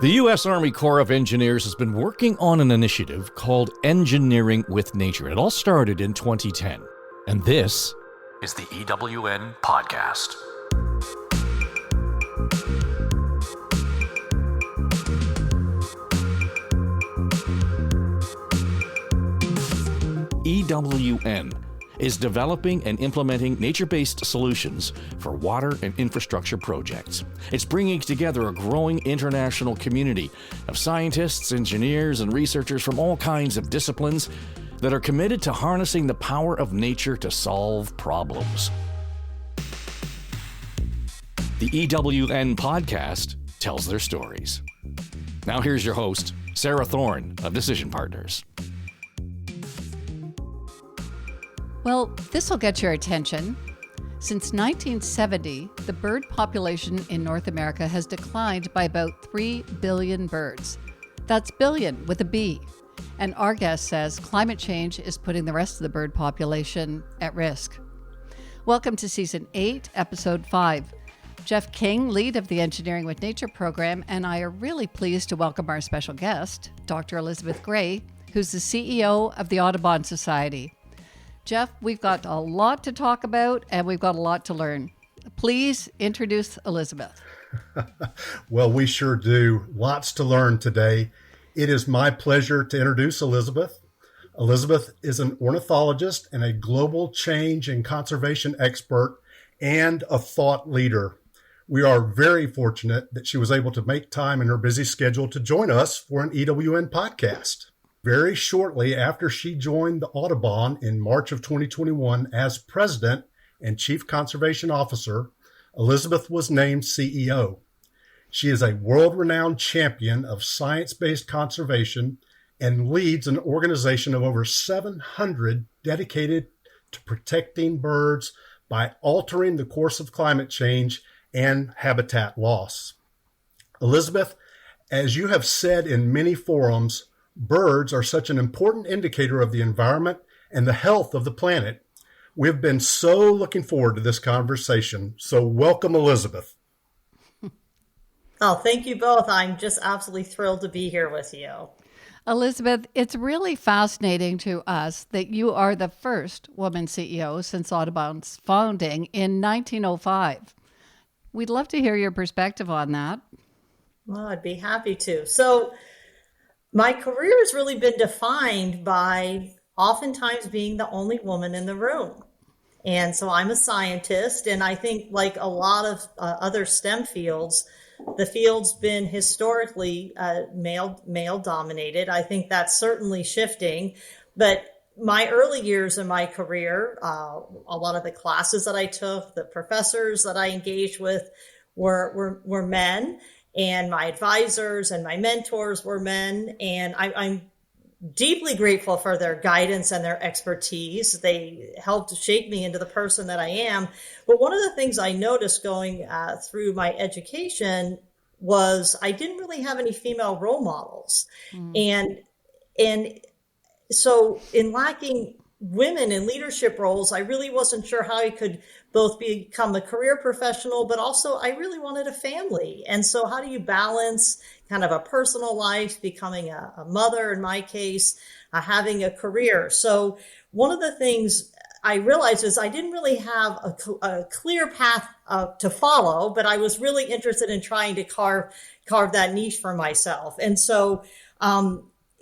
The U.S. Army Corps of Engineers has been working on an initiative called Engineering with Nature. It all started in 2010. And this is the EWN Podcast. EWN is developing and implementing nature-based solutions for water and infrastructure projects. It's bringing together a growing international community of scientists, engineers, and researchers from all kinds of disciplines that are committed to harnessing the power of nature to solve problems. The EWN Podcast tells their stories. Now here's your host, Sarah Thorne of Decision Partners. Well, this will get your attention. Since 1970, the bird population in North America has declined by about 3 billion birds. That's billion with a B. And our guest says climate change is putting the rest of the bird population at risk. Welcome to Season 8, Episode 5. Jeff King, lead of the Engineering with Nature program, and I are really pleased to welcome our special guest, Dr. Elizabeth Gray, who's the CEO of the Audubon Society. Jeff, we've got a lot to talk about and we've got a lot to learn. Please introduce Elizabeth. Well, we sure do. Lots to learn today. It is my pleasure to introduce Elizabeth. Elizabeth is an ornithologist and a global change and conservation expert and a thought leader. We are very fortunate that she was able to make time in her busy schedule to join us for an EWN podcast. Very shortly after she joined the Audubon in March of 2021 as president and chief conservation officer, Elizabeth was named CEO. She is a world-renowned champion of science-based conservation and leads an organization of over 700 dedicated to protecting birds by altering the course of climate change and habitat loss. Elizabeth, as you have said in many forums, birds are such an important indicator of the environment and the health of the planet. We've been so looking forward to this conversation. So welcome, Elizabeth. Oh, thank you both. I'm just absolutely thrilled to be here with you. Elizabeth, it's really fascinating to us that you are the first woman CEO since Audubon's founding in 1905. We'd love to hear your perspective on that. Well, I'd be happy to. So my career has really been defined by oftentimes being the only woman in the room. And so I'm a scientist, and I think like a lot of other STEM fields, the field's been historically male dominated. I think that's certainly shifting. But my early years in my career, a lot of the classes that I took, the professors that I engaged with were men. And my advisors and my mentors were men. And I'm deeply grateful for their guidance and their expertise. They helped shape me into the person that I am. But one of the things I noticed going through my education was I didn't really have any female role models. And so in lacking women in leadership roles, I really wasn't sure how I could both become a career professional, but also I really wanted a family. And so how do you balance kind of a personal life, becoming a mother in my case, having a career? So one of the things I realized is I didn't really have a clear path to follow, but I was really interested in trying to carve that niche for myself. And so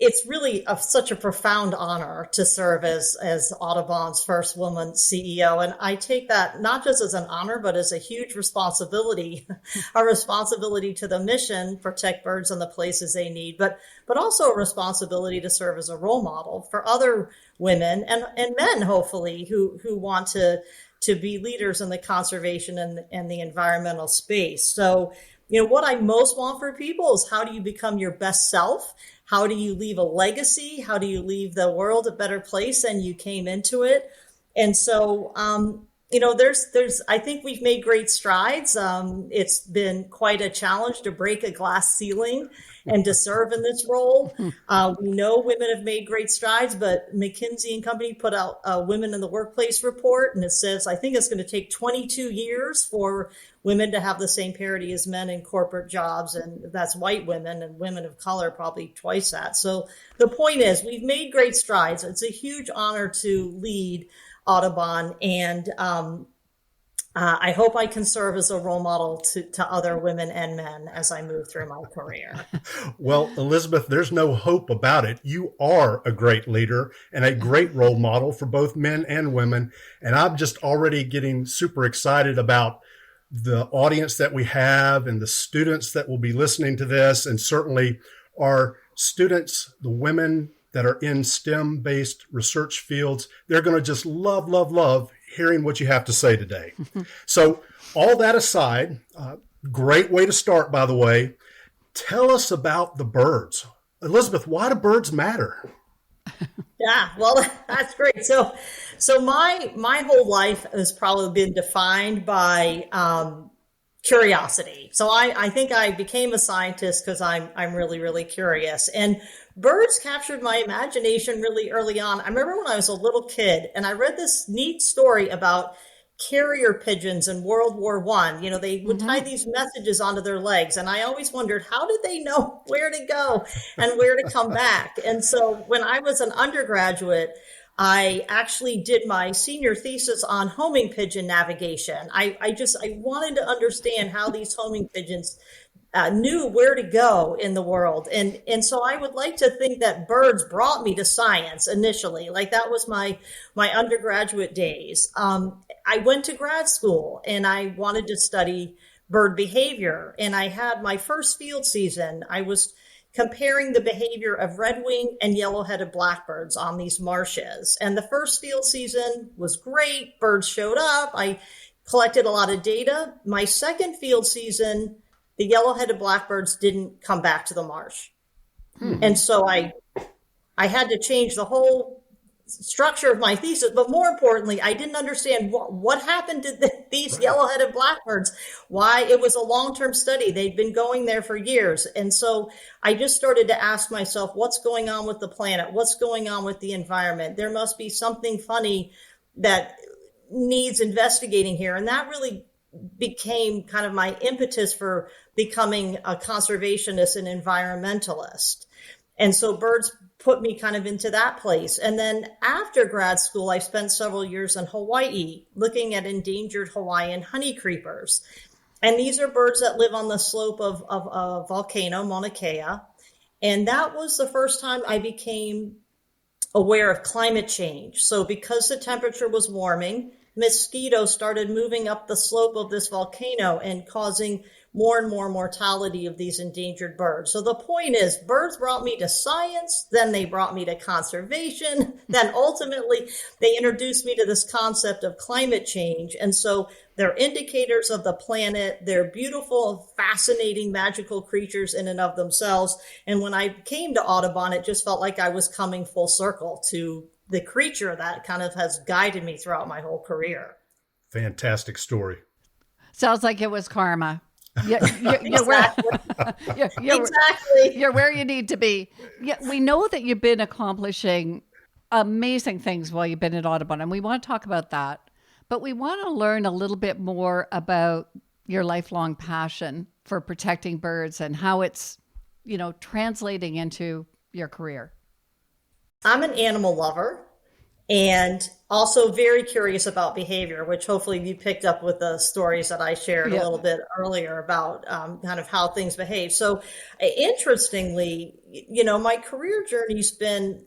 it's really such a profound honor to serve as Audubon's first woman CEO. And I take that not just as an honor, but as a huge responsibility, a responsibility to the mission, protect birds in the places they need, but also a responsibility to serve as a role model for other women and men, hopefully, who want to be leaders in the conservation and the environmental space. So, what I most want for people is how do you become your best self? How do you leave a legacy? How do you leave the world a better place than you came into it? And so I think we've made great strides. It's been quite a challenge to break a glass ceiling and to serve in this role. We know women have made great strides, but McKinsey and Company put out a Women in the Workplace report, and it says, I think it's going to take 22 years for women to have the same parity as men in corporate jobs. And that's white women, and women of color probably twice that. So the point is, we've made great strides. It's a huge honor to lead Audubon, and I hope I can serve as a role model to other women and men as I move through my career. Well, Elizabeth, there's no hope about it. You are a great leader and a great role model for both men and women. And I'm just already getting super excited about the audience that we have and the students that will be listening to this, and certainly our students, the women that are in STEM-based research fields. They're going to just love hearing what you have to say today. So all that aside, great way to start, by the way. Tell us about the birds. Elizabeth, why do birds matter? Yeah, well, that's great. So my whole life has probably been defined by curiosity. So I think I became a scientist because I'm really, really curious. And birds captured my imagination really early on. I remember when I was a little kid and I read this neat story about carrier pigeons in World War I. They would tie these messages onto their legs. And I always wondered, how did they know where to go and where to come back? And so when I was an undergraduate, I actually did my senior thesis on homing pigeon navigation. I wanted to understand how these homing pigeons knew where to go in the world. And so I would like to think that birds brought me to science initially. Like that was my undergraduate days. I went to grad school and I wanted to study bird behavior. And I had my first field season. I was comparing the behavior of red-winged and yellow-headed blackbirds on these marshes. And the first field season was great. Birds showed up. I collected a lot of data. My second field season, the yellow-headed blackbirds didn't come back to the marsh. And so I had to change the whole structure of my thesis, but more importantly, I didn't understand what happened to these yellow-headed blackbirds, why it was a long-term study. They'd been going there for years. And so I just started to ask myself, what's going on with the planet? What's going on with the environment? There must be something funny that needs investigating here. And that really became kind of my impetus for becoming a conservationist and environmentalist. And so birds put me kind of into that place. And then after grad school, I spent several years in Hawaii looking at endangered Hawaiian honey creepers. And these are birds that live on the slope of a volcano, Mauna Kea. And that was the first time I became aware of climate change. So because the temperature was warming, mosquitoes started moving up the slope of this volcano and causing more and more mortality of these endangered birds. So the point is, birds brought me to science, then they brought me to conservation, then ultimately they introduced me to this concept of climate change. And so they're indicators of the planet. They're beautiful, fascinating, magical creatures in and of themselves. And when I came to Audubon, it just felt like I was coming full circle to the creature that kind of has guided me throughout my whole career. Fantastic story. Sounds like it was karma. Exactly. You're where you need to be. Yeah, we know that you've been accomplishing amazing things while you've been at Audubon, and we want to talk about that. But we want to learn a little bit more about your lifelong passion for protecting birds and how it's, translating into your career. I'm an animal lover and also very curious about behavior, which hopefully you picked up with the stories that I shared a little bit earlier about kind of how things behave. So interestingly, my career journey's been,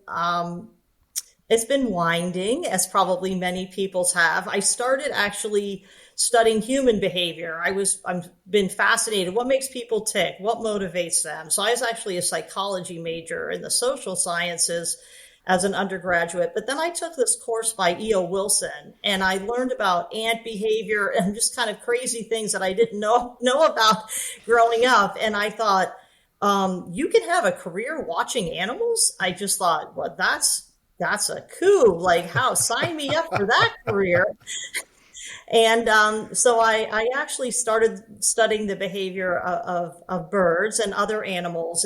it's been winding, as probably many people's have. I started actually studying human behavior. I've been fascinated. What makes people tick? What motivates them? So I was actually a psychology major in the social sciences as an undergraduate. But then I took this course by E.O. Wilson, and I learned about ant behavior and just kind of crazy things that I didn't know about growing up. And I thought, you can have a career watching animals? I just thought, well, that's a coup. Like, how? Sign me up for that career. And so I actually started studying the behavior of birds and other animals.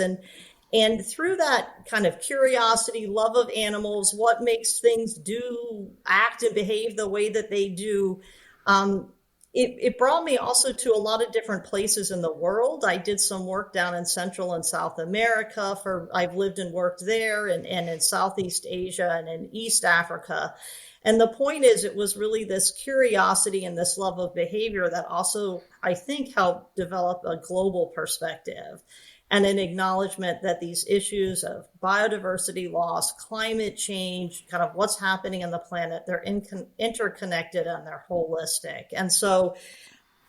And through that kind of curiosity, love of animals, what makes things do, act, and behave the way that they do, um, it brought me also to a lot of different places in the world. I did some work down in Central and South America. I've lived and worked there, and in Southeast Asia and in East Africa. And the point is, it was really this curiosity and this love of behavior that also, I think, helped develop a global perspective and an acknowledgement that these issues of biodiversity loss, climate change, kind of what's happening on the planet, they're interconnected and they're holistic. And so,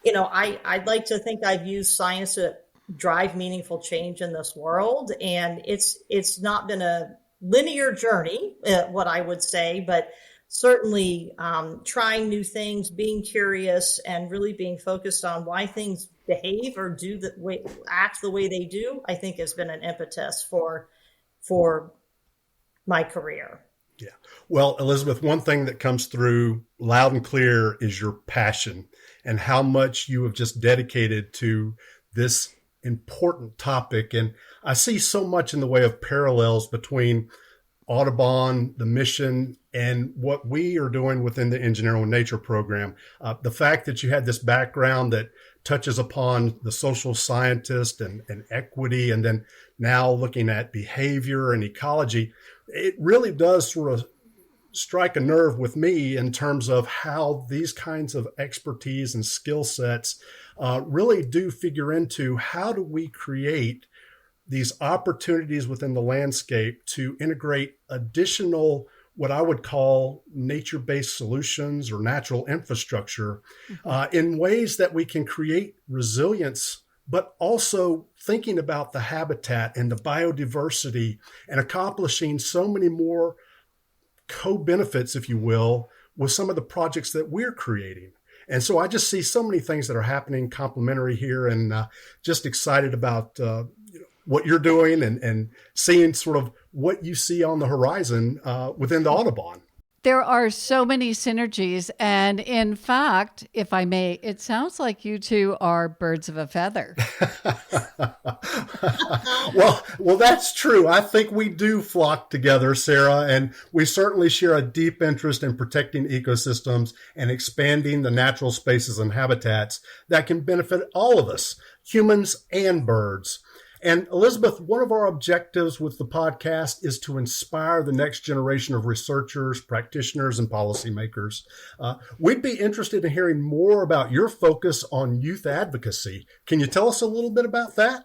I'd like to think I've used science to drive meaningful change in this world. And it's not been a linear journey, what I would say, but certainly trying new things, being curious, and really being focused on why things behave or act the way they do, I think has been an impetus for my career. Yeah. Well, Elizabeth, one thing that comes through loud and clear is your passion and how much you have just dedicated to this important topic. And I see so much in the way of parallels between Audubon, the mission, and what we are doing within the Engineering with Nature program. The fact that you had this background that touches upon the social scientist and equity, and then now looking at behavior and ecology, it really does sort of strike a nerve with me in terms of how these kinds of expertise and skill sets really do figure into how do we create these opportunities within the landscape to integrate additional, what I would call nature-based solutions or natural infrastructure in ways that we can create resilience, but also thinking about the habitat and the biodiversity and accomplishing so many more co-benefits, if you will, with some of the projects that we're creating. And so I just see so many things that are happening complementary here, and just excited about what you're doing and seeing sort of what you see on the horizon within the Audubon. There are so many synergies. And in fact, if I may, it sounds like you two are birds of a feather. Well, that's true. I think we do flock together, Sarah, and we certainly share a deep interest in protecting ecosystems and expanding the natural spaces and habitats that can benefit all of us, humans and birds. And Elizabeth, one of our objectives with the podcast is to inspire the next generation of researchers, practitioners, and policymakers. We'd be interested in hearing more about your focus on youth advocacy. Can you tell us a little bit about that?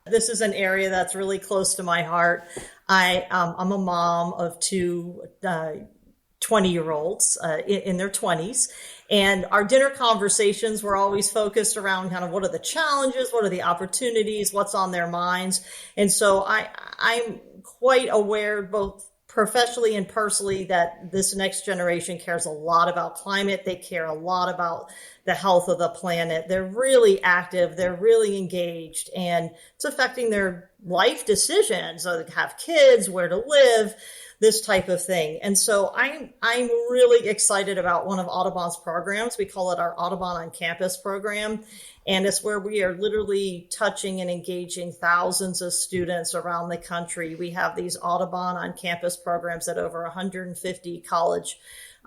This is an area that's really close to my heart. I'm a mom of two 20-year-olds in their 20s. And our dinner conversations were always focused around kind of what are the challenges, what are the opportunities, what's on their minds. And so I'm quite aware, both professionally and personally, that this next generation cares a lot about climate. They care a lot about the health of the planet. They're really active. They're really engaged, and it's affecting their life decisions, so they have kids, where to live, this type of thing. And so I'm really excited about one of Audubon's programs. We call it our Audubon on Campus program. And it's where we are literally touching and engaging thousands of students around the country. We have these Audubon on Campus programs at over 150 college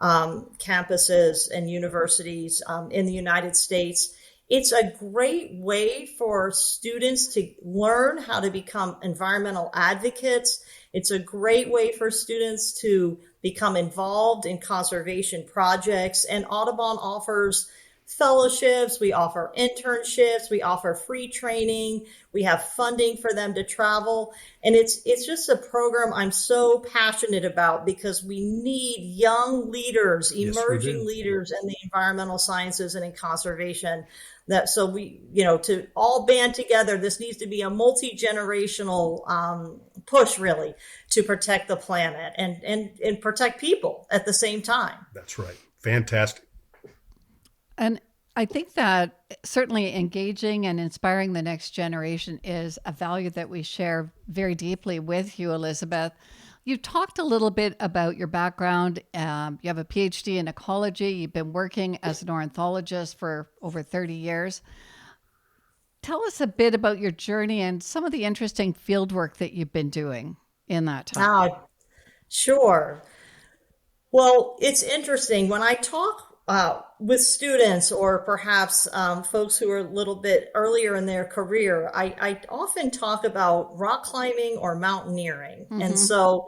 campuses and universities in the United States. It's a great way for students to learn how to become environmental advocates. It's a great way for students to become involved in conservation projects. And Audubon offers fellowships, we offer internships, we offer free training, we have funding for them to travel. And it's just a program I'm so passionate about, because we need young leaders, emerging leaders in the environmental sciences and in conservation. So we, to all band together, this needs to be a multi-generational push, really, to protect the planet and protect people at the same time. That's right. Fantastic. And I think that certainly engaging and inspiring the next generation is a value that we share very deeply with you, Elizabeth. You talked a little bit about your background. You have a PhD in ecology. You've been working as an ornithologist for over 30 years. Tell us a bit about your journey and some of the interesting field work that you've been doing in that time. Sure. Well, it's interesting when I talk with students or perhaps folks who are a little bit earlier in their career, I often talk about rock climbing or mountaineering. And so,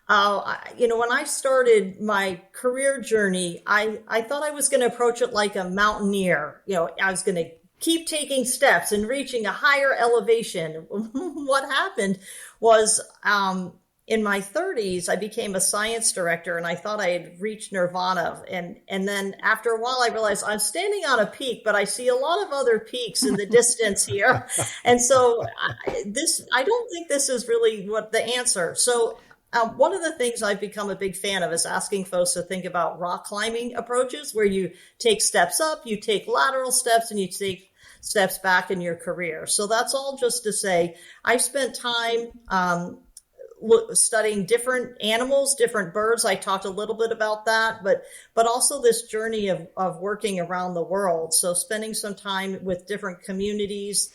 when I started my career journey, I thought I was going to approach it like a mountaineer. I was going to keep taking steps and reaching a higher elevation. What happened was, in my 30s, I became a science director and I thought I had reached nirvana. And then after a while, I realized I'm standing on a peak, but I see a lot of other peaks in the distance here. And so I don't think this is really what the answer. So one of the things I've become a big fan of is asking folks to think about rock climbing approaches where you take steps up, you take lateral steps, and you take steps back in your career. So that's all just to say I've spent time studying different animals, different birds. I talked a little bit about that, but also this journey of working around the world. So spending some time with different communities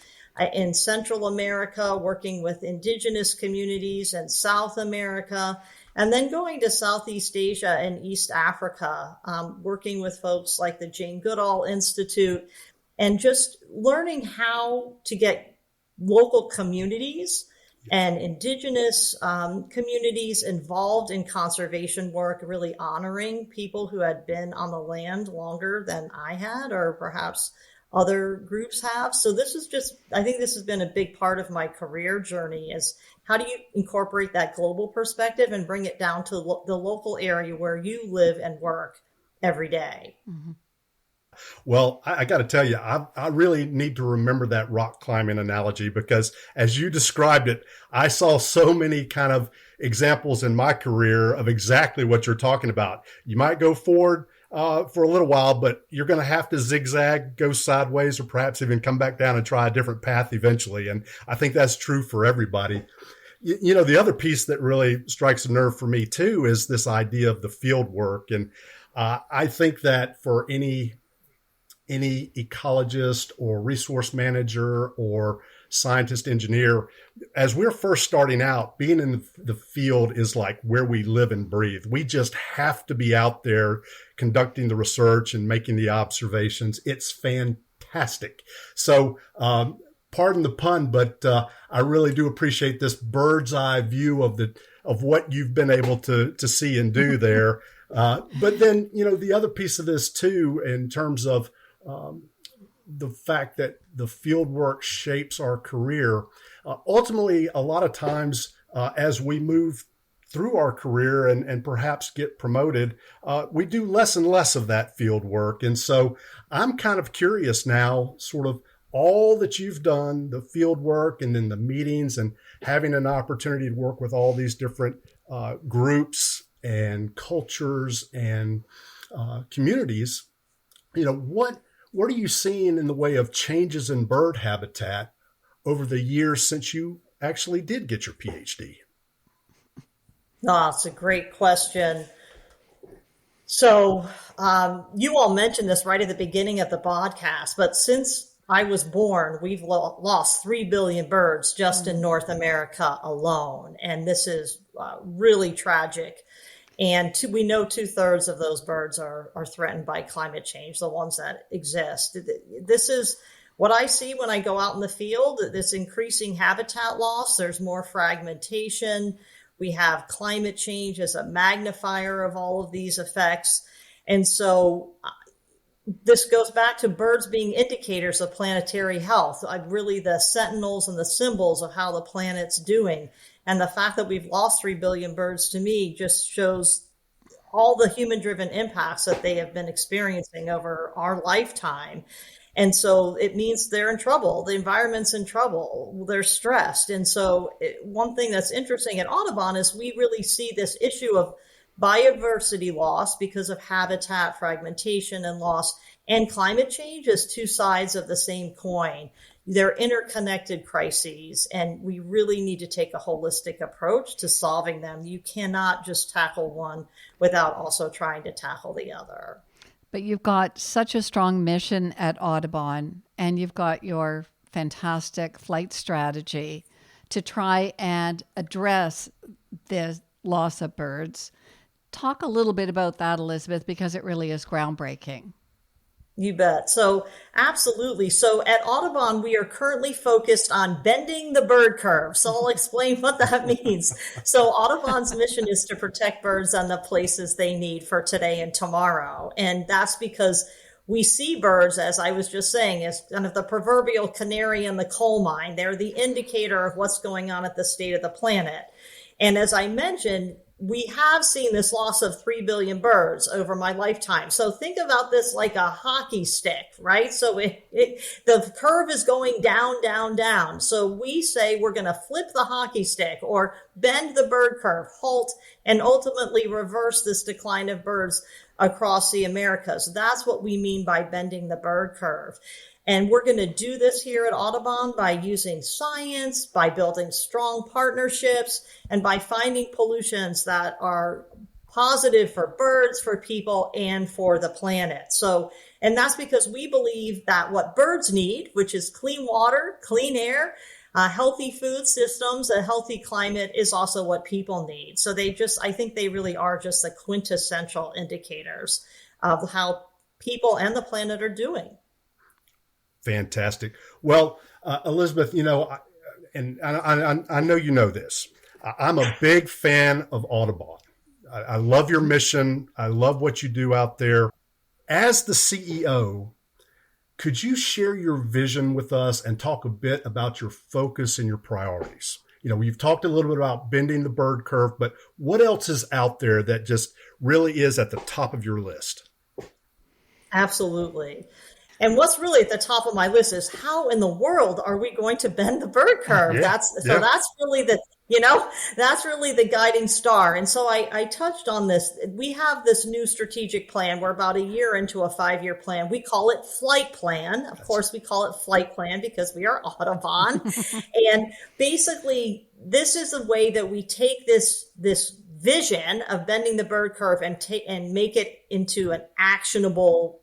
in Central America, working with indigenous communities in South America, and then going to Southeast Asia and East Africa, working with folks like the Jane Goodall Institute, and just learning how to get local communities and indigenous communities involved in conservation work, really honoring people who had been on the land longer than I had, or perhaps other groups have. So I think this has been a big part of my career journey, is how do you incorporate that global perspective and bring it down to the local area where you live and work every day. Mm-hmm. Well, I got to tell you, I really need to remember that rock climbing analogy, because as you described it, I saw so many kind of examples in my career of exactly what you're talking about. You might go forward for a little while, but you're going to have to zigzag, go sideways, or perhaps even come back down and try a different path eventually. And I think that's true for everybody. The other piece that really strikes a nerve for me too is this idea of the field work. And I think that for any ecologist or resource manager or scientist engineer, as we're first starting out, being in the field is like where we live and breathe. We just have to be out there conducting the research and making the observations. It's fantastic. So, pardon the pun, but I really do appreciate this bird's eye view of what you've been able to see and do there. But then, the other piece of this too, in terms of the fact that the field work shapes our career. Ultimately, a lot of times as we move through our career and perhaps get promoted, we do less and less of that field work. And so I'm kind of curious now, sort of all that you've done, the field work and then the meetings and having an opportunity to work with all these different groups and cultures and communities. What are you seeing in the way of changes in bird habitat over the years since you actually did get your PhD? It's a great question. So you all mentioned this right at the beginning of the podcast, but since I was born, we've lost 3 billion birds just in North America alone. And this is really tragic. And we know 2/3 of those birds are threatened by climate change, the ones that exist. This is what I see when I go out in the field, this increasing habitat loss. There's more fragmentation. We have climate change as a magnifier of all of these effects. And so this goes back to birds being indicators of planetary health, really the sentinels and the symbols of how the planet's doing. And the fact that we've lost 3 billion birds, to me, just shows all the human-driven impacts that they have been experiencing over our lifetime. And so it means they're in trouble. The environment's in trouble. They're stressed. And so one thing that's interesting at Audubon is we really see this issue of biodiversity loss because of habitat fragmentation and loss, and climate change as two sides of the same coin. they're interconnected crises, and we really need to take a holistic approach to solving them. You cannot just tackle one without also trying to tackle the other. But you've got such a strong mission at Audubon, and you've got your fantastic flight strategy to try and address the loss of birds. Talk a little bit about that, Elizabeth, because it really is groundbreaking. You bet. So absolutely. So at Audubon, we are currently focused on bending the bird curve. So I'll explain what that means. So Audubon's mission is to protect birds on the places they need for today and tomorrow. And that's because we see birds, as I was just saying, as kind of the proverbial canary in the coal mine. They're the indicator of what's going on at the state of the planet. And as I mentioned, we have seen this loss of 3 billion birds over my lifetime. So think about this like a hockey stick, right? So the curve is going down, down, down. So we say we're going to flip the hockey stick or bend the bird curve, halt, and ultimately reverse this decline of birds across the Americas. That's what we mean by bending the bird curve. And we're going to do this here at Audubon by using science, by building strong partnerships, and by finding pollutions that are positive for birds, for people, and for the planet. So, and that's because we believe that what birds need, which is clean water, clean air, healthy food systems, a healthy climate, is also what people need. So I think they really are just the quintessential indicators of how people and the planet are doing. Fantastic. Well, Elizabeth, I know you know this. I'm a big fan of Audubon. I love your mission. I love what you do out there. As the CEO, could you share your vision with us and talk a bit about your focus and your priorities? We've talked a little bit about bending the bird curve, but what else is out there that just really is at the top of your list? Absolutely. And what's really at the top of my list is how in the world are we going to bend the bird curve? That's really the guiding star. And so I touched on this. We have this new strategic plan. We're about a year into a 5-year plan. We call it Flight Plan. Of course, we call it Flight Plan because we are Audubon. And basically, this is a way that we take this vision of bending the bird curve and make it into an actionable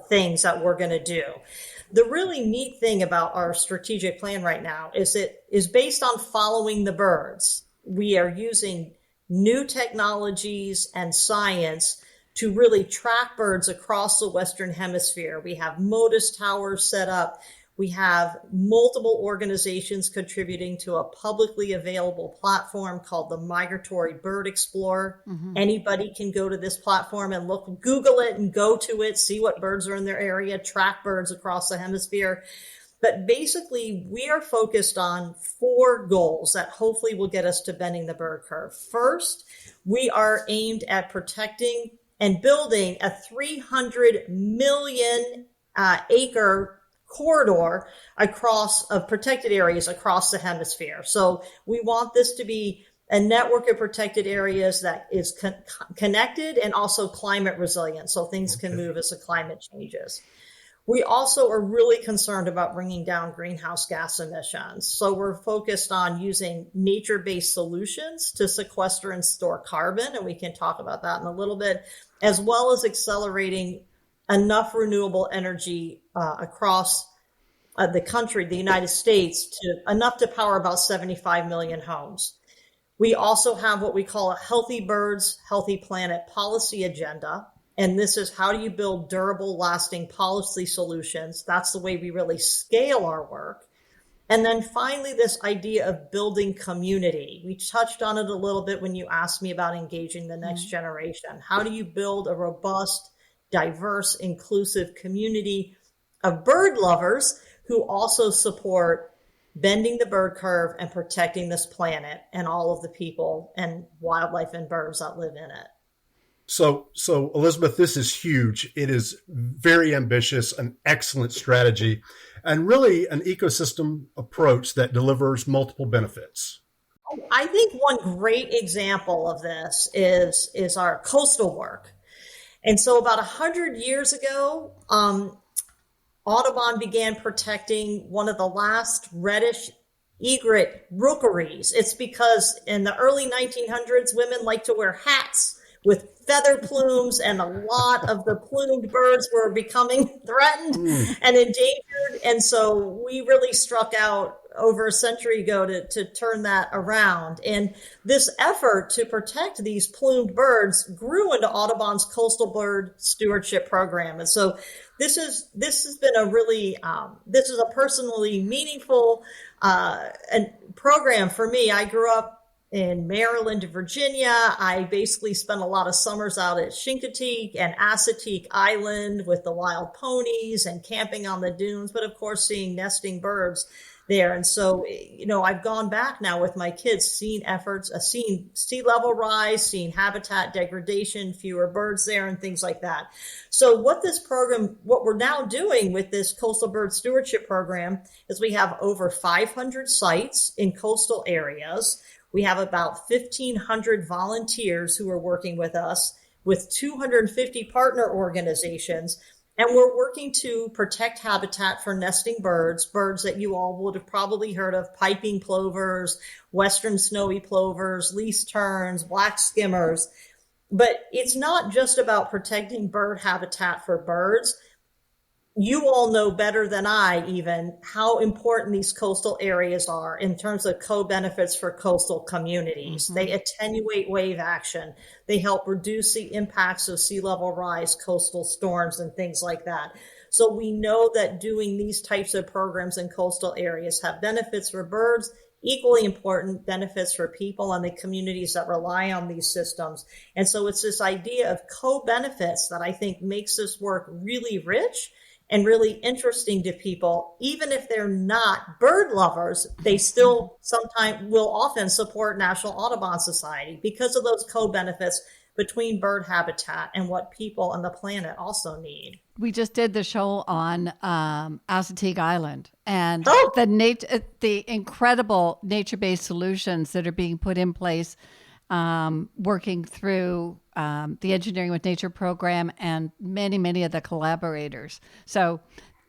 things that we're going to do. The really neat thing about our strategic plan right now is it is based on following the birds. We are using new technologies and science to really track birds across the Western Hemisphere. We have MODIS towers set up. We have multiple organizations contributing to a publicly available platform called the Migratory Bird Explorer. Mm-hmm. Anybody can go to this platform and Google it and go to it, see what birds are in their area, track birds across the hemisphere. But basically, we are focused on 4 goals that hopefully will get us to bending the bird curve. First, we are aimed at protecting and building a 300 million acre corridor of protected areas across the hemisphere. So we want this to be a network of protected areas that is connected and also climate resilient, so things can move as the climate changes. We also are really concerned about bringing down greenhouse gas emissions. So we're focused on using nature-based solutions to sequester and store carbon, and we can talk about that in a little bit, as well as accelerating enough renewable energy across the country, the United States, enough to power about 75 million homes. We also have what we call a Healthy Birds, Healthy Planet policy agenda. And this is how do you build durable, lasting policy solutions? That's the way we really scale our work. And then finally, this idea of building community. We touched on it a little bit when you asked me about engaging the next generation. How do you build a robust, diverse, inclusive community of bird lovers who also support bending the bird curve and protecting this planet and all of the people and wildlife and birds that live in it? So Elizabeth, this is huge. It is very ambitious, an excellent strategy, and really an ecosystem approach that delivers multiple benefits. I think one great example of this is our coastal work. And so about 100 years ago, Audubon began protecting one of the last reddish egret rookeries. It's because in the early 1900s, women liked to wear hats with feather plumes, and a lot of the plumed birds were becoming threatened and endangered. And so we really struck out over a century ago to turn that around. And this effort to protect these plumed birds grew into Audubon's Coastal Bird Stewardship Program. And so this has been a really, this is a personally meaningful program for me. I grew up in Maryland, Virginia. I basically spent a lot of summers out at Chincoteague and Assateague Island with the wild ponies and camping on the dunes, but of course seeing nesting birds there. And so, I've gone back now with my kids, seen sea level rise, seen habitat degradation, fewer birds there and things like that. So what we're now doing with this Coastal Bird Stewardship Program is we have over 500 sites in coastal areas. We have about 1,500 volunteers who are working with us with 250 partner organizations. And we're working to protect habitat for nesting birds that you all would have probably heard of: piping plovers, western snowy plovers, least terns, black skimmers. But it's not just about protecting bird habitat for birds. You all know better than I even how important these coastal areas are in terms of co-benefits for coastal communities. Mm-hmm. They attenuate wave action. They help reduce the impacts of sea level rise, coastal storms, and things like that. So we know that doing these types of programs in coastal areas have benefits for birds, equally important benefits for people and the communities that rely on these systems. And so it's this idea of co-benefits that I think makes this work really rich and really interesting to people. Even if they're not bird lovers, they still will often support National Audubon Society because of those co-benefits between bird habitat and what people on the planet also need. We just did the show on Assateague Island and the incredible nature-based solutions that are being put in place, working through the Engineering with Nature program and many, many of the collaborators. So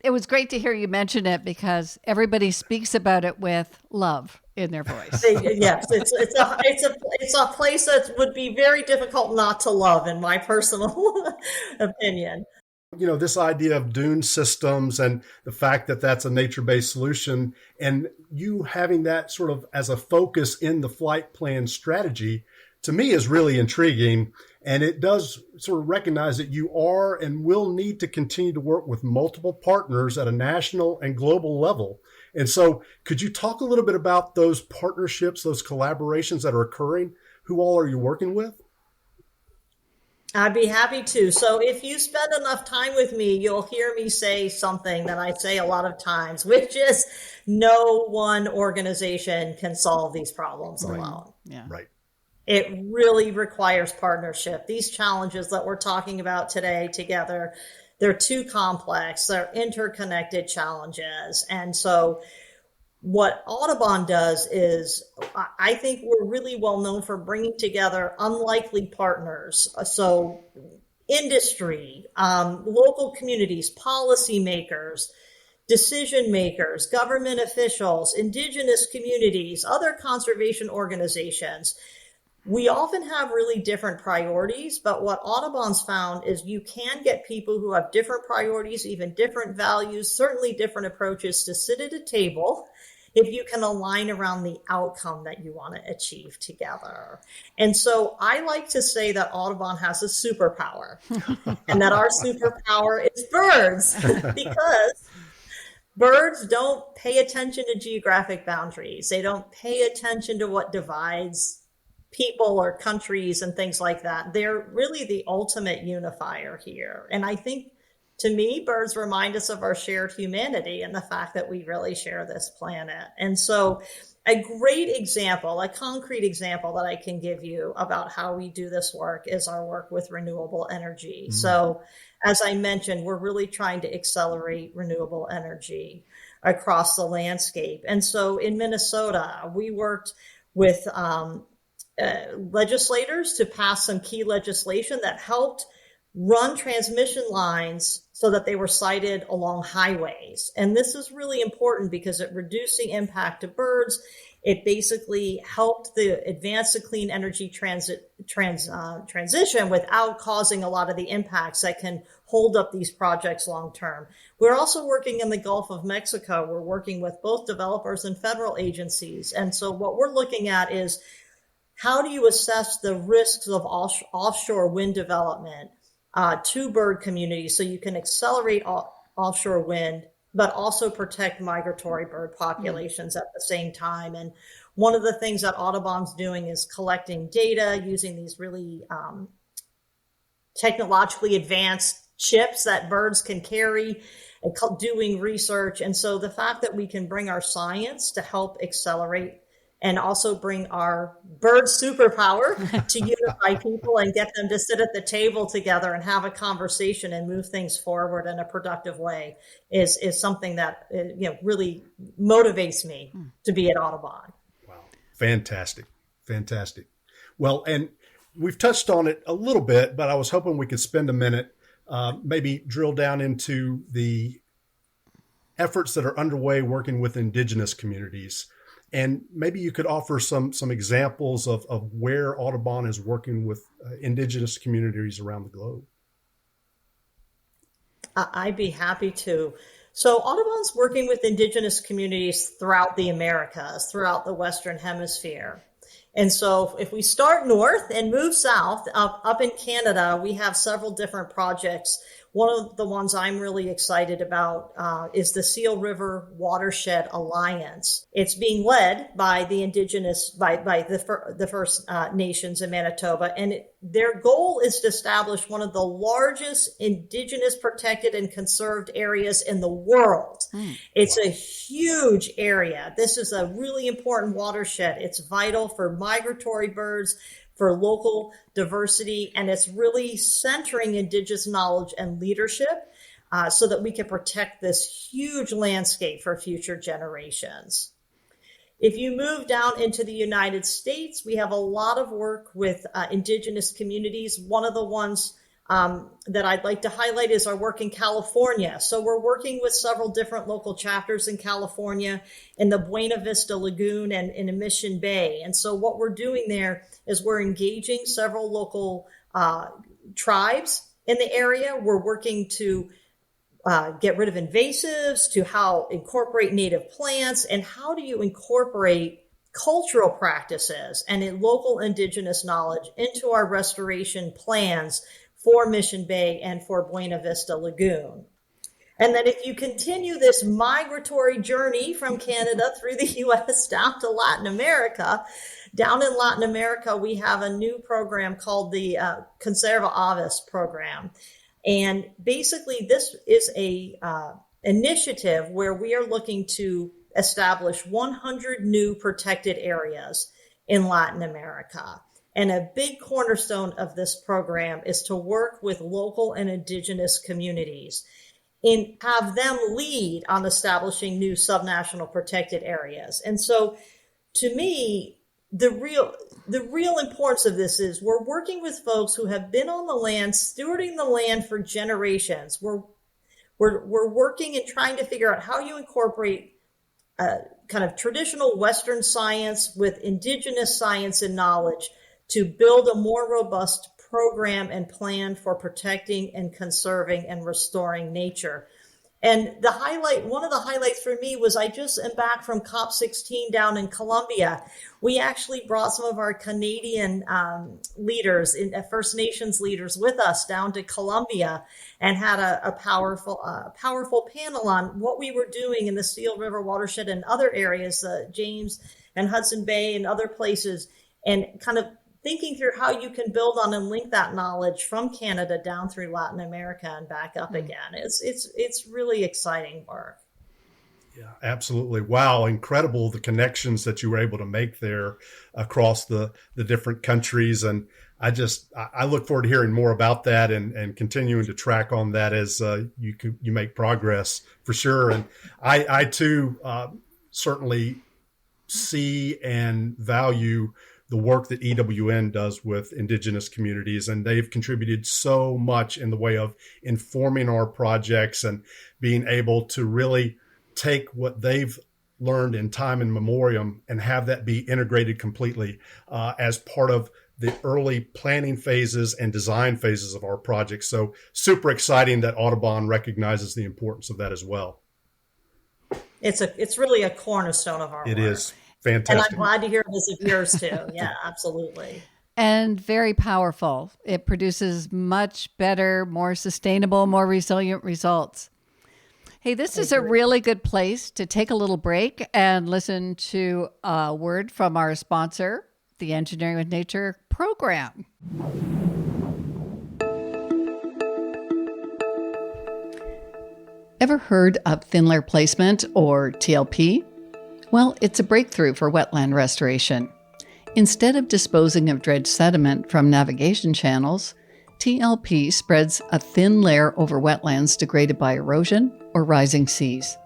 it was great to hear you mention it because everybody speaks about it with love in their voice. Yes, it's a place that would be very difficult not to love, in my personal opinion. This idea of dune systems and the fact that that's a nature-based solution, and you having that sort of as a focus in the flight plan strategy, to me is really intriguing. And it does sort of recognize that you are and will need to continue to work with multiple partners at a national and global level. And so could you talk a little bit about those partnerships, those collaborations that are occurring? Who all are you working with? I'd be happy to. So if you spend enough time with me, you'll hear me say something that I say a lot of times, which is no one organization can solve these problems alone. Yeah. Right. It really requires partnership. These challenges that we're talking about today together, they're too complex. They're interconnected challenges. And so what Audubon does is, I think we're really well known for bringing together unlikely partners. So industry, local communities, policymakers, decision makers, government officials, indigenous communities, other conservation organizations. We often have really different priorities, but what Audubon's found is you can get people who have different priorities, even different values, certainly different approaches to sit at a table if you can align around the outcome that you want to achieve together. And so I like to say that Audubon has a superpower and that our superpower is birds because birds don't pay attention to geographic boundaries. They don't pay attention to what divides people or countries and things like that. They're really the ultimate unifier here. And I think, to me, birds remind us of our shared humanity and the fact that we really share this planet. And so a great example, a concrete example that I can give you about how we do this work is our work with renewable energy. Mm-hmm. So as I mentioned, we're really trying to accelerate renewable energy across the landscape. And so in Minnesota, we worked with legislators to pass some key legislation that helped run transmission lines so that they were sited along highways. And this is really important because it reduced the impact to birds. It basically helped advance the clean energy transition without causing a lot of the impacts that can hold up these projects long term. We're also working in the Gulf of Mexico. We're working with both developers and federal agencies. And so what we're looking at is, how do you assess the risks of offshore wind development to bird communities so you can accelerate offshore wind, but also protect migratory bird populations at the same time? And one of the things that Audubon's doing is collecting data using these really technologically advanced chips that birds can carry, and doing research. And so the fact that we can bring our science to help accelerate and also bring our bird superpower to unify people and get them to sit at the table together and have a conversation and move things forward in a productive way is something that really motivates me to be at Audubon. Wow. Fantastic. Fantastic. Well, and we've touched on it a little bit, but I was hoping we could spend a minute, maybe drill down into the efforts that are underway working with indigenous communities. And maybe you could offer some examples of where Audubon is working with indigenous communities around the globe. I'd be happy to. So Audubon's working with indigenous communities throughout the Americas, throughout the Western Hemisphere. And so if we start north and move south, up in Canada, we have several different projects. One of the ones I'm really excited about is the Seal River Watershed Alliance. It's being led by the the First Nations in Manitoba, and their goal is to establish one of the largest indigenous protected and conserved areas in the world. It's a huge area. This is a really important watershed. It's vital for migratory birds, for local diversity, and it's really centering indigenous knowledge and leadership so that we can protect this huge landscape for future generations. If you move down into the United States, we have a lot of work with indigenous communities. One of the ones that I'd like to highlight is our work in California. So we're working with several different local chapters in California, in the Buena Vista Lagoon and in Mission Bay. And so what we're doing there is we're engaging several local tribes in the area. We're working to get rid of invasives, to how incorporate native plants, and how do you incorporate cultural practices and local indigenous knowledge into our restoration plans for Mission Bay and for Buena Vista Lagoon. And then if you continue this migratory journey from Canada through the U.S. down to Latin America, down in Latin America, we have a new program called the Conserva Aves program. And basically, this is a initiative where we are looking to establish 100 new protected areas in Latin America. And a big cornerstone of this program is to work with local and indigenous communities and have them lead on establishing new subnational protected areas. And so to me, the real importance of this is we're working with folks who have been on the land, stewarding the land for generations. We're working and trying to figure out how you incorporate kind of traditional Western science with indigenous science and knowledge to build a more robust program and plan for protecting and conserving and restoring nature. And one of the highlights for me was I just am back from COP16 down in Colombia. We actually brought some of our Canadian leaders, First Nations leaders with us down to Colombia and had a powerful panel on what we were doing in the Seal River watershed and other areas, James and Hudson Bay and other places, and kind of thinking through how you can build on and link that knowledge from Canada down through Latin America and back up again. It's really exciting work. Yeah, absolutely. Wow. Incredible. The connections that you were able to make there across the different countries. And I look forward to hearing more about that and continuing to track on that as you make progress for sure. And I too certainly see and value the work that EWN does with indigenous communities, and they've contributed so much in the way of informing our projects and being able to really take what they've learned in time and memoriam and have that be integrated completely as part of the early planning phases and design phases of our project. So super exciting that Audubon recognizes the importance of that as well. It's really a cornerstone of our work. It is fantastic. And I'm glad to hear this of yours too. Yeah, absolutely. And very powerful. It produces much better, more sustainable, more resilient results. Hey, this is a really good place to take a little break and listen to a word from our sponsor, the Engineering with Nature program. Ever heard of thin layer placement, or TLP? Well, it's a breakthrough for wetland restoration. Instead of disposing of dredged sediment from navigation channels, TLP spreads a thin layer over wetlands degraded by erosion or rising seas.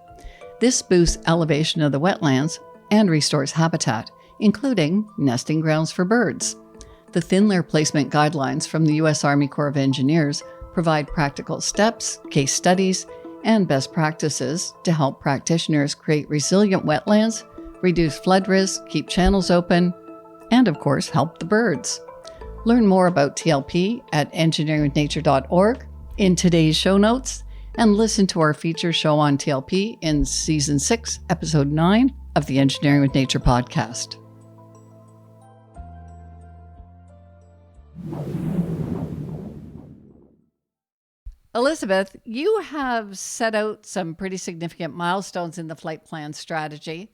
This boosts elevation of the wetlands and restores habitat, including nesting grounds for birds. The thin layer placement guidelines from the U.S. Army Corps of Engineers provide practical steps, case studies, and best practices to help practitioners create resilient wetlands, reduce flood risk, keep channels open, and of course, help the birds. Learn more about TLP at engineeringwithnature.org in today's show notes, and listen to our feature show on TLP in Season 6, Episode 9 of the Engineering with Nature podcast. Elizabeth, you have set out some pretty significant milestones in the flight plan strategy.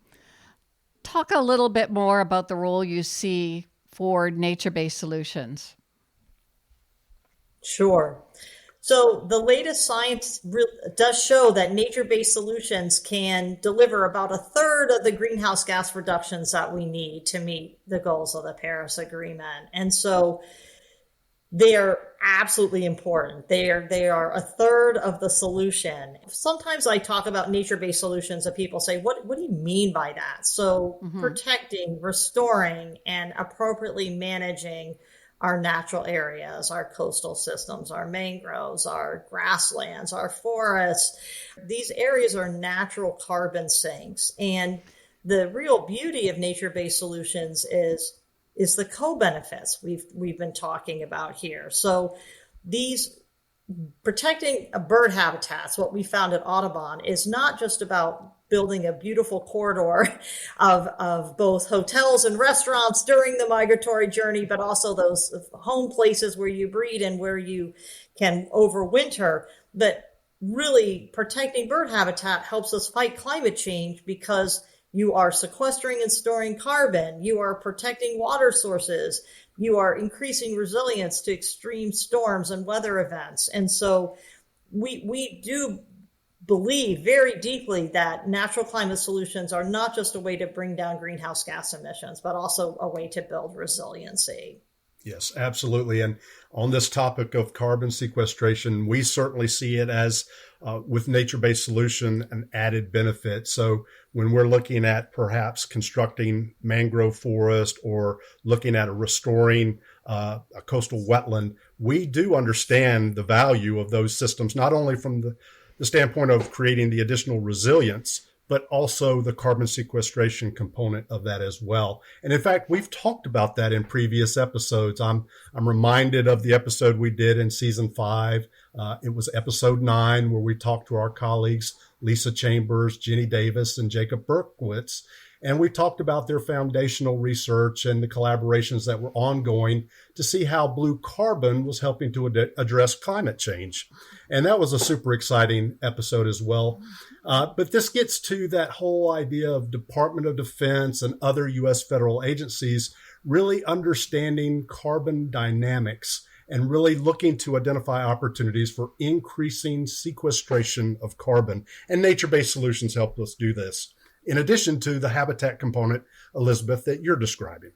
Talk a little bit more about the role you see for nature-based solutions. Sure. So the latest science does show that nature-based solutions can deliver about a third of the greenhouse gas reductions that we need to meet the goals of the Paris Agreement. And so they are absolutely important. They are a third of the solution. Sometimes I talk about nature-based solutions and people say, what do you mean by that? So protecting, restoring, and appropriately managing our natural areas, our coastal systems, our mangroves, our grasslands, our forests. These areas are natural carbon sinks. And the real beauty of nature-based solutions is the co-benefits we've been talking about here. So these protecting bird habitats, what we found at Audubon, is not just about building a beautiful corridor of both hotels and restaurants during the migratory journey, but also those home places where you breed and where you can overwinter. But really protecting bird habitat helps us fight climate change because you are sequestering and storing carbon. You are protecting water sources. You are increasing resilience to extreme storms and weather events. And so we do believe very deeply that natural climate solutions are not just a way to bring down greenhouse gas emissions, but also a way to build resiliency. Yes, absolutely. And on this topic of carbon sequestration, we certainly see it as, with nature-based solution, an added benefit. So when we're looking at perhaps constructing mangrove forest or looking at restoring a coastal wetland, we do understand the value of those systems, not only from the standpoint of creating the additional resilience, but also the carbon sequestration component of that as well. And in fact, we've talked about that in previous episodes. I'm reminded of the episode we did in season 5. It was episode 9, where we talked to our colleagues, Lisa Chambers, Jenny Davis, and Jacob Berkowitz. And we talked about their foundational research and the collaborations that were ongoing to see how blue carbon was helping to address climate change. And that was a super exciting episode as well. But this gets to that whole idea of Department of Defense and other U.S. federal agencies really understanding carbon dynamics and really looking to identify opportunities for increasing sequestration of carbon. And nature-based solutions help us do this, in addition to the habitat component, Elizabeth, that you're describing.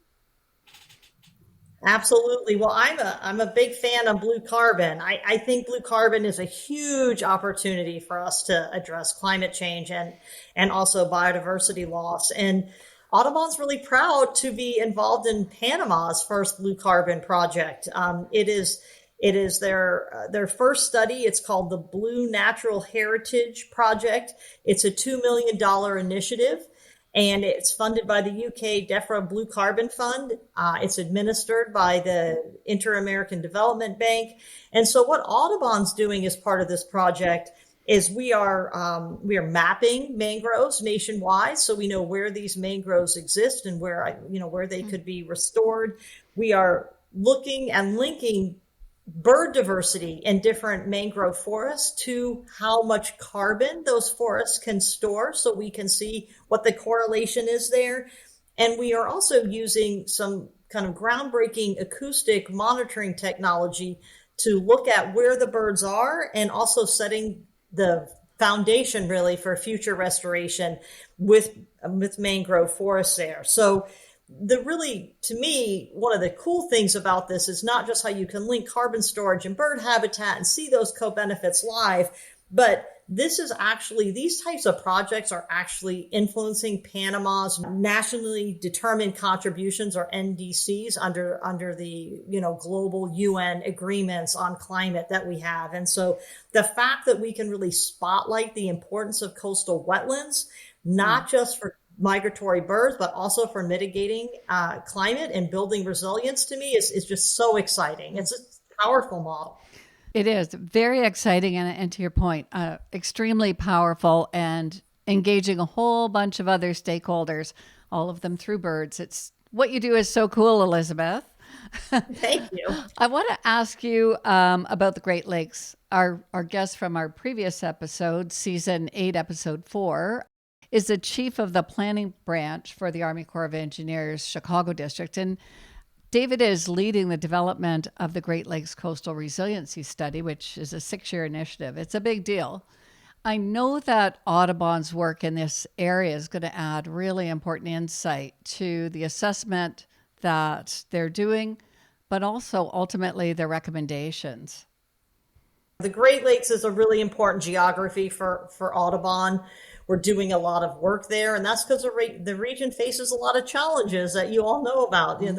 Absolutely. Well, I'm a big fan of blue carbon. I think blue carbon is a huge opportunity for us to address climate change and also biodiversity loss. And Audubon's really proud to be involved in Panama's first blue carbon project. It is their first study. It's called the Blue Natural Heritage Project. It's a $2 million initiative, and it's funded by the UK DEFRA Blue Carbon Fund. It's administered by the Inter-American Development Bank. And so what Audubon's doing as part of this project is we are mapping mangroves nationwide, so we know where these mangroves exist and where they could be restored. We are looking and linking bird diversity in different mangrove forests to how much carbon those forests can store, so we can see what the correlation is there. And we are also using some kind of groundbreaking acoustic monitoring technology to look at where the birds are, and also setting the foundation really for future restoration with mangrove forests there. So to me, one of the cool things about this is not just how you can link carbon storage and bird habitat and see those co-benefits live, but these types of projects are actually influencing Panama's nationally determined contributions, or NDCs, under the global UN agreements on climate that we have. And so the fact that we can really spotlight the importance of coastal wetlands, not just for migratory birds, but also for mitigating climate and building resilience, to me is just so exciting. It's a powerful model. It is very exciting, and to your point, extremely powerful, and engaging a whole bunch of other stakeholders, all of them through birds. It's what you do is so cool, Elizabeth. Thank you. I want to ask you about the Great Lakes. Our guest from our previous episode, season 8, episode 4, is the chief of the planning branch for the Army Corps of Engineers Chicago District. And David is leading the development of the Great Lakes Coastal Resiliency Study, which is a 6-year initiative. It's a big deal. I know that Audubon's work in this area is going to add really important insight to the assessment that they're doing, but also ultimately their recommendations. The Great Lakes is a really important geography for Audubon. We're doing a lot of work there, and that's because the region faces a lot of challenges that you all know about. And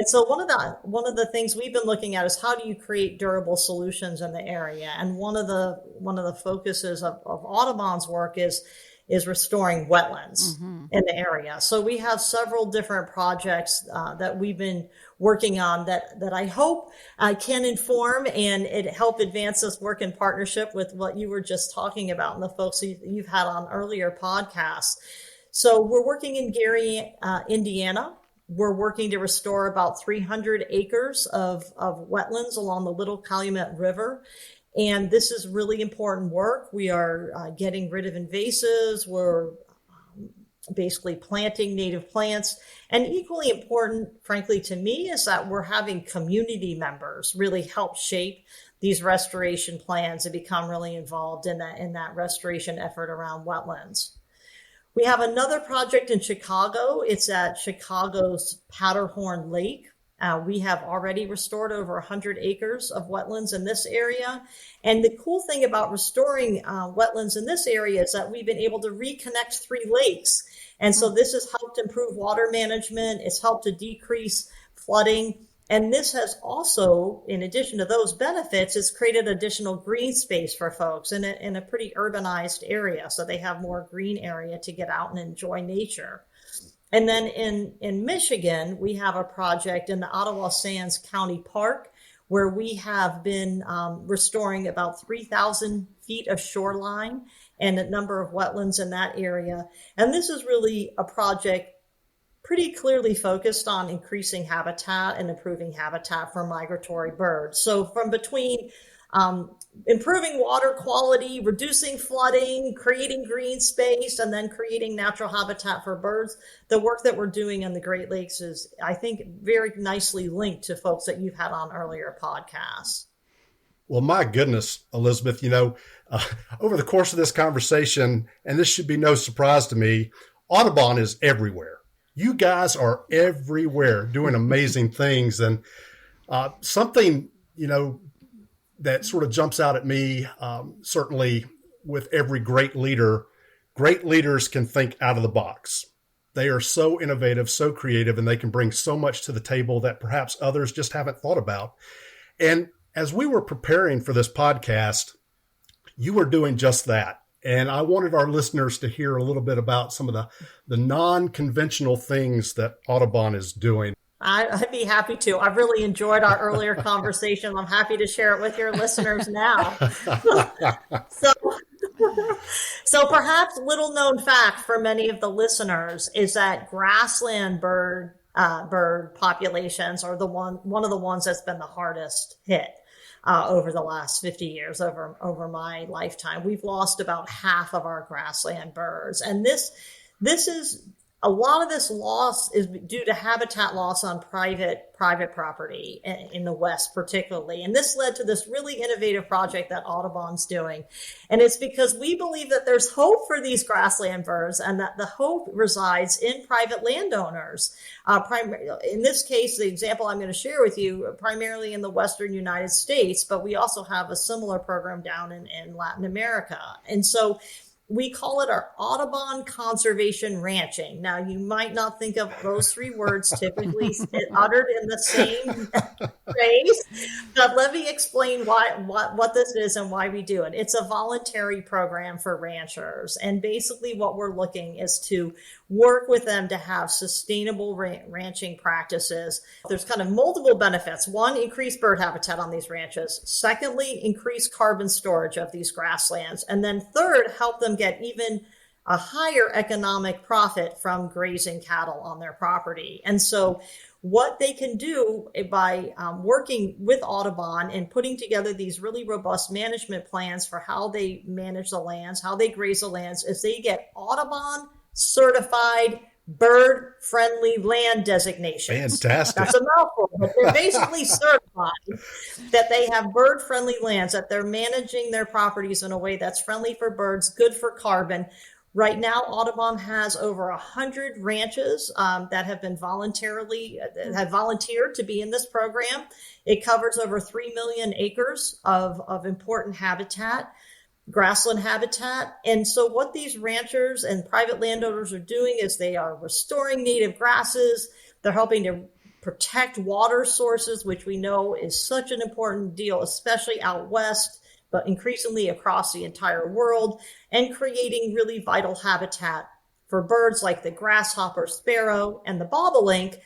so one of the things we've been looking at is how do you create durable solutions in the area. And one of the focuses of Audubon's work is restoring wetlands in the area. So we have several different projects that we've been working on that I hope can inform and it help advance this work in partnership with what you were just talking about and the folks you've had on earlier podcasts. So we're working in Gary, Indiana. We're working to restore about 300 acres of wetlands along the Little Calumet River. And this is really important work. We are getting rid of invasives. We're basically planting native plants. And equally important, frankly, to me, is that we're having community members really help shape these restoration plans and become really involved in that restoration effort around wetlands. We have another project in Chicago. It's at Chicago's Powderhorn Lake. We have already restored over 100 acres of wetlands in this area. And the cool thing about restoring wetlands in this area is that we've been able to reconnect 3 lakes. And so this has helped improve water management. It's helped to decrease flooding. And this has also, in addition to those benefits, it's created additional green space for folks in a pretty urbanized area. So they have more green area to get out and enjoy nature. And then in Michigan, we have a project in the Ottawa Sands County Park where we have been restoring about 3,000 feet of shoreline and a number of wetlands in that area. And this is really a project pretty clearly focused on increasing habitat and improving habitat for migratory birds. So from between improving water quality, reducing flooding, creating green space, and then creating natural habitat for birds, the work that we're doing in the Great Lakes is, I think, very nicely linked to folks that you've had on earlier podcasts. Well, my goodness, Elizabeth, over the course of this conversation, and this should be no surprise to me, Audubon is everywhere. You guys are everywhere doing amazing things. And something, that sort of jumps out at me, certainly with every great leader, great leaders can think out of the box. They are so innovative, so creative, and they can bring so much to the table that perhaps others just haven't thought about. And as we were preparing for this podcast, you were doing just that. And I wanted our listeners to hear a little bit about some of the non-conventional things that Audubon is doing. I'd be happy to. I've really enjoyed our earlier conversation. I'm happy to share it with your listeners now. So perhaps little known fact for many of the listeners is that grassland bird populations are one of the ones that's been the hardest hit over the last 50 years, over my lifetime. We've lost about half of our grassland birds, and this is a lot of this loss is due to habitat loss on private property in the West, particularly. And this led to this really innovative project that Audubon's doing. And it's because we believe that there's hope for these grassland birds, and that the hope resides in private landowners. In this case, the example I'm going to share with you, primarily in the Western United States, but we also have a similar program down in Latin America. And so we call it our Audubon conservation ranching. Now, you might not think of those three words typically uttered in the same phrase, but let me explain what this is and why we do it. It's a voluntary program for ranchers. And basically what we're looking is to work with them to have sustainable ranching practices. There's kind of multiple benefits. One, increased bird habitat on these ranches. Secondly, increased carbon storage of these grasslands. And then third, help them get even a higher economic profit from grazing cattle on their property. And so what they can do by working with Audubon and putting together these really robust management plans for how they manage the lands, how they graze the lands, is they get Audubon certified bird-friendly land designations. Fantastic. That's a mouthful, but they're basically certified that they have bird-friendly lands, that they're managing their properties in a way that's friendly for birds, good for carbon. Right now, Audubon has over 100 ranches that have been volunteered to be in this program. It covers over 3 million acres of important habitat, grassland habitat. And so what these ranchers and private landowners are doing is they are restoring native grasses. They're helping to protect water sources, which we know is such an important deal, especially out west, but increasingly across the entire world, and creating really vital habitat for birds like the grasshopper, sparrow, and the bobolink.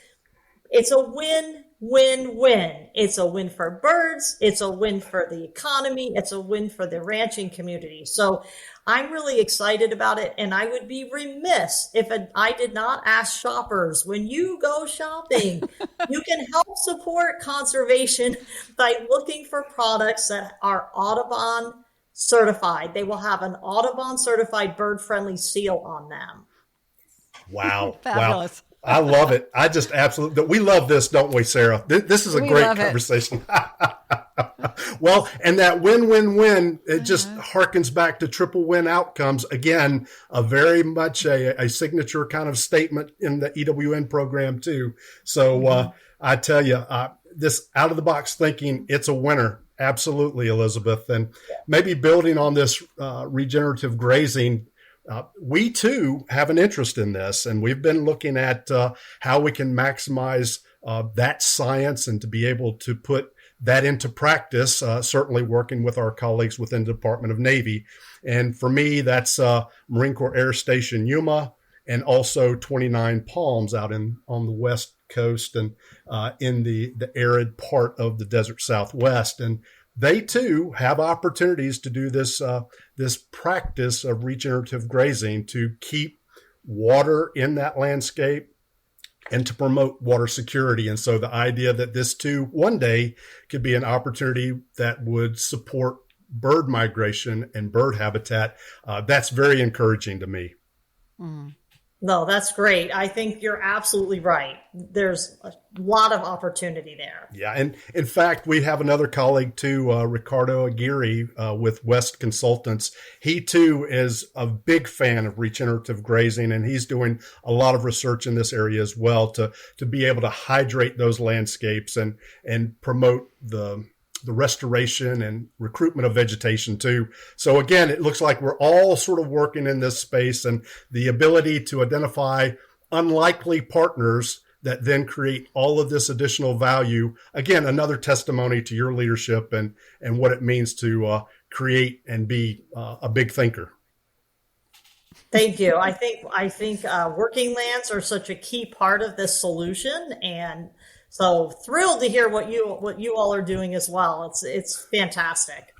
It's a win-win-win. It's a win for birds. It's a win for the economy. It's a win for the ranching community. So I'm really excited about it. And I would be remiss if I did not ask shoppers, when you go shopping, you can help support conservation by looking for products that are Audubon certified. They will have an Audubon certified bird-friendly seal on them. Wow. Fabulous. Wow. I love it. I just absolutely, we love this, don't we, Sarah? This is a great conversation. Well, and that win-win-win, it just harkens back to triple win outcomes. Again, a very much a signature kind of statement in the EWN program too. So I tell you, this out of the box thinking, it's a winner. Absolutely, Elizabeth. And maybe building on this regenerative grazing, we too have an interest in this, and we've been looking at how we can maximize that science and to be able to put that into practice, certainly working with our colleagues within the Department of Navy. And for me, that's Marine Corps Air Station Yuma, and also 29 Palms out on the West Coast and in the arid part of the desert Southwest. And they too have opportunities to do this practice of regenerative grazing to keep water in that landscape and to promote water security. And so the idea that this too one day could be an opportunity that would support bird migration and bird habitat, that's very encouraging to me. Mm. No, that's great. I think you're absolutely right. There's a lot of opportunity there. Yeah. And in fact, we have another colleague too, Ricardo Aguirre with West Consultants. He too is a big fan of regenerative grazing, and he's doing a lot of research in this area as well to be able to hydrate those landscapes and promote the restoration and recruitment of vegetation too. So again, it looks like we're all sort of working in this space, and the ability to identify unlikely partners that then create all of this additional value. Again, another testimony to your leadership and what it means to create and be a big thinker. Thank you. I think working lands are such a key part of this solution, and so thrilled to hear what you all are doing as well. It's fantastic.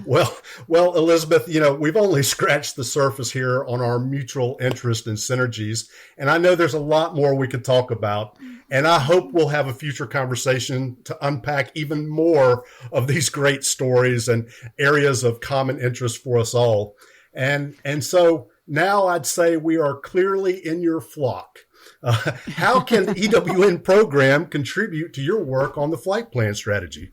Well, Elizabeth, we've only scratched the surface here on our mutual interest and synergies, and I know there's a lot more we could talk about, and I hope we'll have a future conversation to unpack even more of these great stories and areas of common interest for us all. And so now I'd say we are clearly in your flock. How can the EWN program contribute to your work on the flight plan strategy?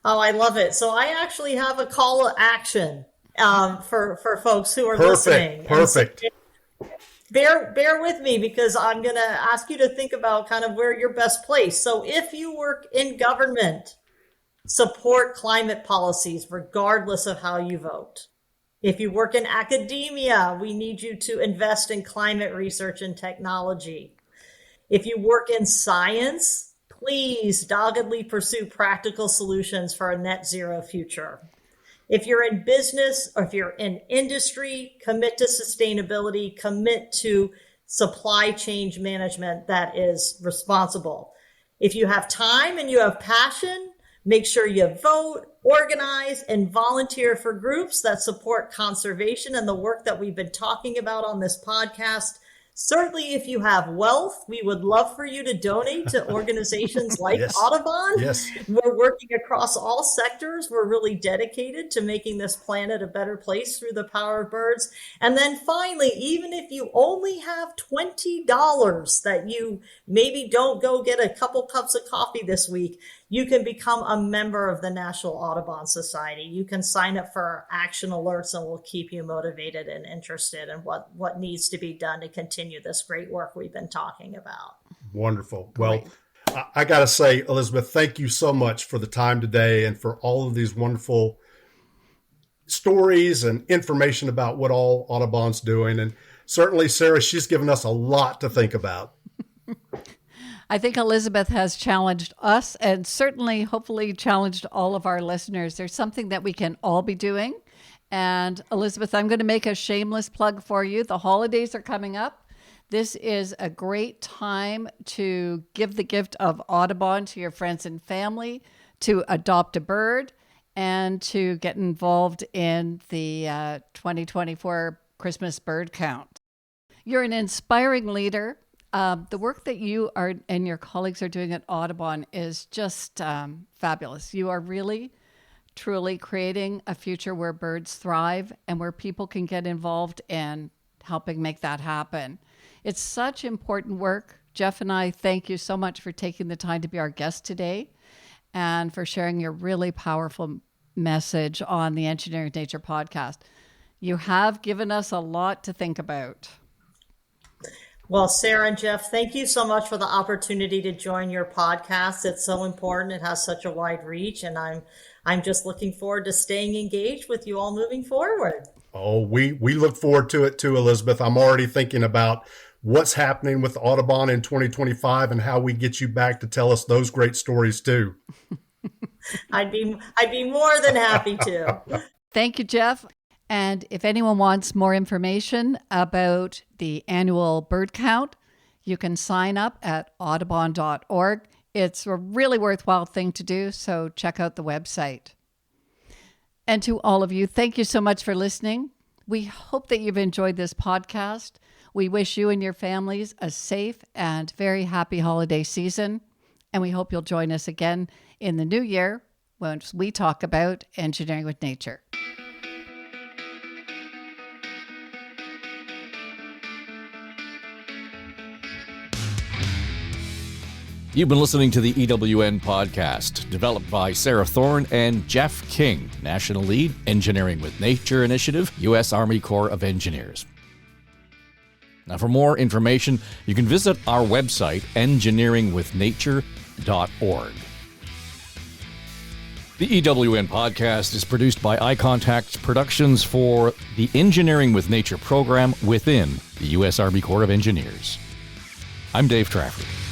Oh, I love it. So I actually have a call to action for folks who are listening. Perfect. So bear with me, because I'm going to ask you to think about kind of where you're best placed. So if you work in government, support climate policies regardless of how you vote. If you work in academia, we need you to invest in climate research and technology. If you work in science, please doggedly pursue practical solutions for a net zero future. If you're in business or if you're in industry, commit to sustainability, commit to supply chain management that is responsible. If you have time and you have passion, make sure you vote, organize, and volunteer for groups that support conservation and the work that we've been talking about on this podcast. Certainly, if you have wealth, we would love for you to donate to organizations like Yes. Audubon. Yes. We're working across all sectors. We're really dedicated to making this planet a better place through the power of birds. And then finally, even if you only have $20 that you maybe don't go get a couple cups of coffee this week, you can become a member of the National Audubon Society. You can sign up for our action alerts, and we'll keep you motivated and interested in what needs to be done to continue this great work we've been talking about. Wonderful. Well, I got to say, Elizabeth, thank you so much for the time today and for all of these wonderful stories and information about what all Audubon's doing. And certainly, Sarah, she's given us a lot to think about. I think Elizabeth has challenged us and certainly, hopefully, challenged all of our listeners. There's something that we can all be doing. And Elizabeth, I'm going to make a shameless plug for you. The holidays are coming up. This is a great time to give the gift of Audubon to your friends and family, to adopt a bird, and to get involved in the 2024 Christmas bird count. You're an inspiring leader. The work that you are and your colleagues are doing at Audubon is just fabulous. You are really, truly creating a future where birds thrive and where people can get involved in helping make that happen. It's such important work. Jeff and I thank you so much for taking the time to be our guest today and for sharing your really powerful message on the Engineering with Nature podcast. You have given us a lot to think about. Well, Sarah and Jeff, thank you so much for the opportunity to join your podcast. It's so important. It has such a wide reach, and I'm just looking forward to staying engaged with you all moving forward. Oh, we look forward to it too, Elizabeth. I'm already thinking about what's happening with Audubon in 2025 and how we get you back to tell us those great stories too. I'd be more than happy to. Thank you, Jeff. And if anyone wants more information about the annual bird count, you can sign up at audubon.org. It's a really worthwhile thing to do, so check out the website. And to all of you, thank you so much for listening. We hope that you've enjoyed this podcast. We wish you and your families a safe and very happy holiday season. And we hope you'll join us again in the new year when we talk about engineering with nature. You've been listening to the EWN podcast, developed by Sarah Thorne and Jeff King, National Lead, Engineering with Nature Initiative, U.S. Army Corps of Engineers. Now, for more information, you can visit our website, engineeringwithnature.org. The EWN podcast is produced by iContact Productions for the Engineering with Nature program within the the U.S. Army Corps of Engineers. I'm Dave Trafford.